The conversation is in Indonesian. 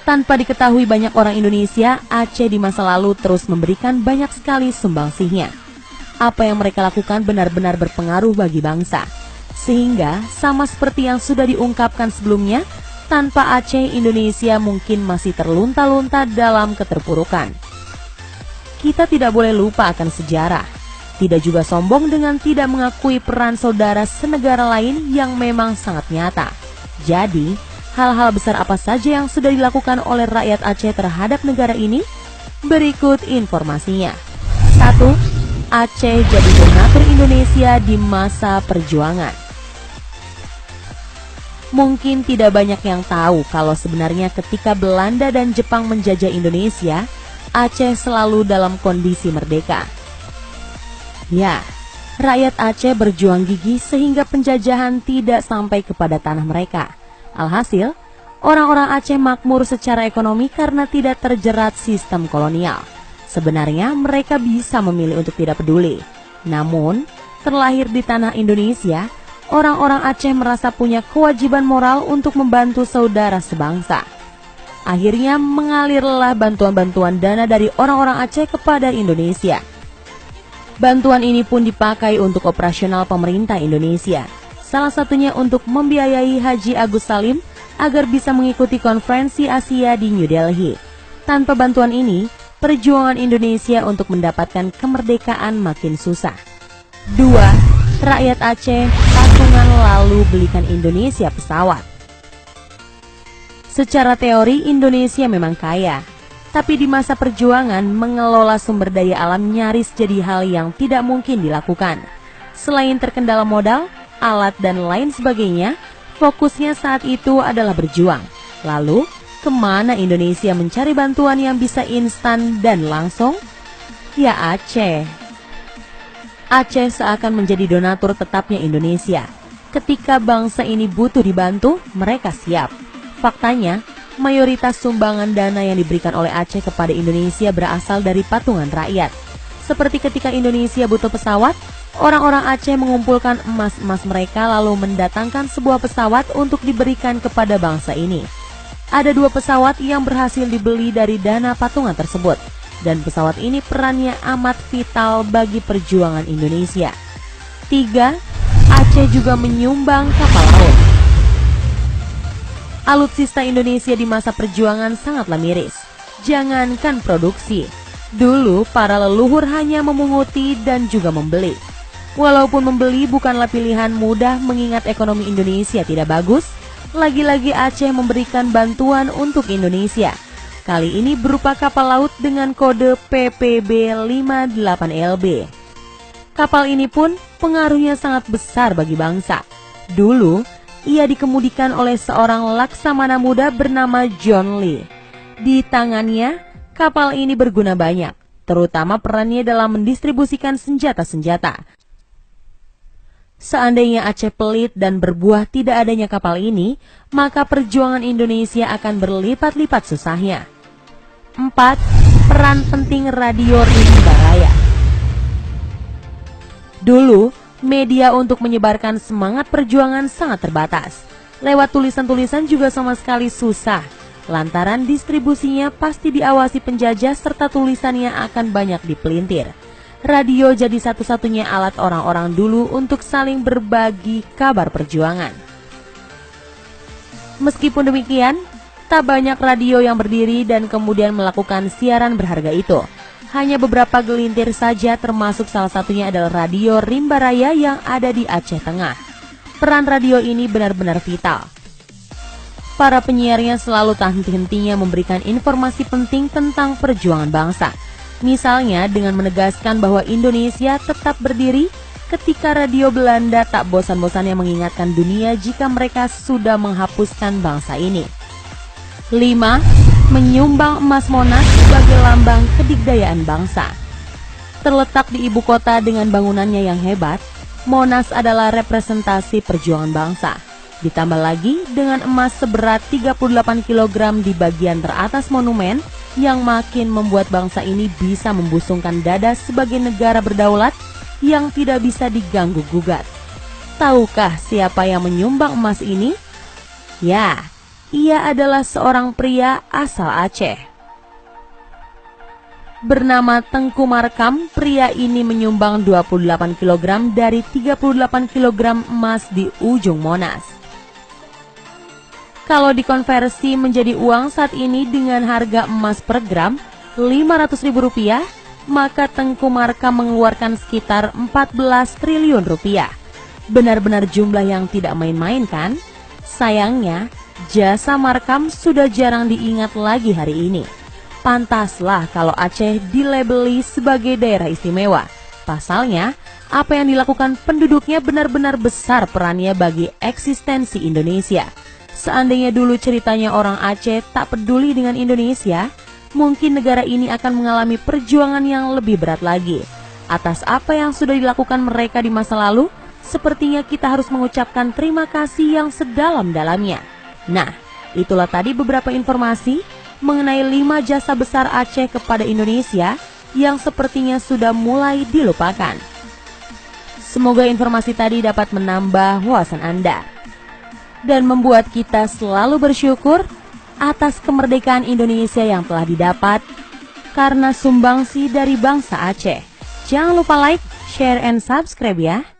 Tanpa diketahui banyak orang Indonesia, Aceh di masa lalu terus memberikan banyak sekali sumbangsihnya. Apa yang mereka lakukan benar-benar berpengaruh bagi bangsa. Sehingga, sama seperti yang sudah diungkapkan sebelumnya, tanpa Aceh, Indonesia mungkin masih terlunta-lunta dalam keterpurukan. Kita tidak boleh lupa akan sejarah. Tidak juga sombong dengan tidak mengakui peran saudara senegara lain yang memang sangat nyata. Jadi, hal-hal besar apa saja yang sudah dilakukan oleh rakyat Aceh terhadap negara ini? Berikut informasinya. 1. Aceh jadi donatur Indonesia di masa perjuangan. Mungkin tidak banyak yang tahu kalau sebenarnya ketika Belanda dan Jepang menjajah Indonesia, Aceh selalu dalam kondisi merdeka. Ya, rakyat Aceh berjuang gigih sehingga penjajahan tidak sampai kepada tanah mereka. Alhasil, orang-orang Aceh makmur secara ekonomi karena tidak terjerat sistem kolonial. Sebenarnya mereka bisa memilih untuk tidak peduli. Namun, terlahir di tanah Indonesia, orang-orang Aceh merasa punya kewajiban moral untuk membantu saudara sebangsa. Akhirnya mengalirlah bantuan-bantuan dana dari orang-orang Aceh kepada Indonesia. Bantuan ini pun dipakai untuk operasional pemerintah Indonesia. Salah satunya untuk membiayai Haji Agus Salim agar bisa mengikuti konferensi Asia di New Delhi. Tanpa bantuan ini, perjuangan Indonesia untuk mendapatkan kemerdekaan makin susah. 2. Rakyat Aceh patungan lalu belikan Indonesia pesawat. Secara teori Indonesia memang kaya, tapi di masa perjuangan mengelola sumber daya alam nyaris jadi hal yang tidak mungkin dilakukan. Selain terkendala modal, alat dan lain sebagainya, fokusnya saat itu adalah berjuang. Lalu, kemana Indonesia mencari bantuan yang bisa instan dan langsung? Ya Aceh. Aceh seakan menjadi donatur tetapnya Indonesia. Ketika bangsa ini butuh dibantu, mereka siap. Faktanya, mayoritas sumbangan dana yang diberikan oleh Aceh kepada Indonesia berasal dari patungan rakyat. Seperti ketika Indonesia butuh pesawat, orang-orang Aceh mengumpulkan emas-emas mereka lalu mendatangkan sebuah pesawat untuk diberikan kepada bangsa ini. Ada 2 pesawat yang berhasil dibeli dari dana patungan tersebut, dan pesawat ini perannya amat vital bagi perjuangan Indonesia. 3. Aceh juga menyumbang kapal laut. Alutsista Indonesia di masa perjuangan sangatlah miris. Jangankan produksi, dulu para leluhur hanya memunguti dan juga membeli. Walaupun membeli bukanlah pilihan mudah mengingat ekonomi Indonesia tidak bagus, lagi-lagi Aceh memberikan bantuan untuk Indonesia. Kali ini berupa kapal laut dengan kode PPB-58LB. Kapal ini pun pengaruhnya sangat besar bagi bangsa. Dulu, ia dikemudikan oleh seorang laksamana muda bernama John Lee. Di tangannya, kapal ini berguna banyak, terutama perannya dalam mendistribusikan senjata-senjata. Seandainya Aceh pelit dan berbuah tidak adanya kapal ini, maka perjuangan Indonesia akan berlipat-lipat susahnya. 4. Peran penting radio rimba raya. Dulu, media untuk menyebarkan semangat perjuangan sangat terbatas. Lewat tulisan-tulisan juga sama sekali susah, lantaran distribusinya pasti diawasi penjajah serta tulisannya akan banyak dipelintir. Radio jadi satu-satunya alat orang-orang dulu untuk saling berbagi kabar perjuangan. Meskipun demikian, tak banyak radio yang berdiri dan kemudian melakukan siaran berharga itu. Hanya beberapa gelintir saja, termasuk salah satunya adalah radio Rimba Raya yang ada di Aceh Tengah. Peran radio ini benar-benar vital. Para penyiarnya selalu tak henti-hentinya memberikan informasi penting tentang perjuangan bangsa. Misalnya dengan menegaskan bahwa Indonesia tetap berdiri ketika radio Belanda tak bosan-bosannya mengingatkan dunia jika mereka sudah menghapuskan bangsa ini. 5. Menyumbang emas Monas sebagai lambang kedigdayaan bangsa. Terletak di ibu kota dengan bangunannya yang hebat, Monas adalah representasi perjuangan bangsa. Ditambah lagi dengan emas seberat 38 kg di bagian teratas monumen yang makin membuat bangsa ini bisa membusungkan dada sebagai negara berdaulat yang tidak bisa diganggu-gugat. Tahukah siapa yang menyumbang emas ini? Ya, Ia adalah seorang pria asal Aceh. Bernama Tengku Markam, pria ini menyumbang 28 kg dari 38 kg emas di ujung Monas. Kalau dikonversi menjadi uang saat ini dengan harga emas per gram Rp500.000, maka Tengku Markam mengeluarkan sekitar 14 triliun rupiah. Benar-benar jumlah yang tidak main-main kan? Sayangnya, jasa Markam sudah jarang diingat lagi hari ini. Pantaslah kalau Aceh dilabeli sebagai daerah istimewa. Pasalnya, apa yang dilakukan penduduknya benar-benar besar perannya bagi eksistensi Indonesia. Seandainya dulu ceritanya orang Aceh tak peduli dengan Indonesia, mungkin negara ini akan mengalami perjuangan yang lebih berat lagi. Atas apa yang sudah dilakukan mereka di masa lalu, sepertinya kita harus mengucapkan terima kasih yang sedalam-dalamnya. Nah, itulah tadi beberapa informasi mengenai 5 jasa besar Aceh kepada Indonesia yang sepertinya sudah mulai dilupakan. Semoga informasi tadi dapat menambah wawasan Anda dan membuat kita selalu bersyukur atas kemerdekaan Indonesia yang telah didapat karena sumbangsi dari bangsa Aceh. Jangan lupa like, share, and subscribe ya.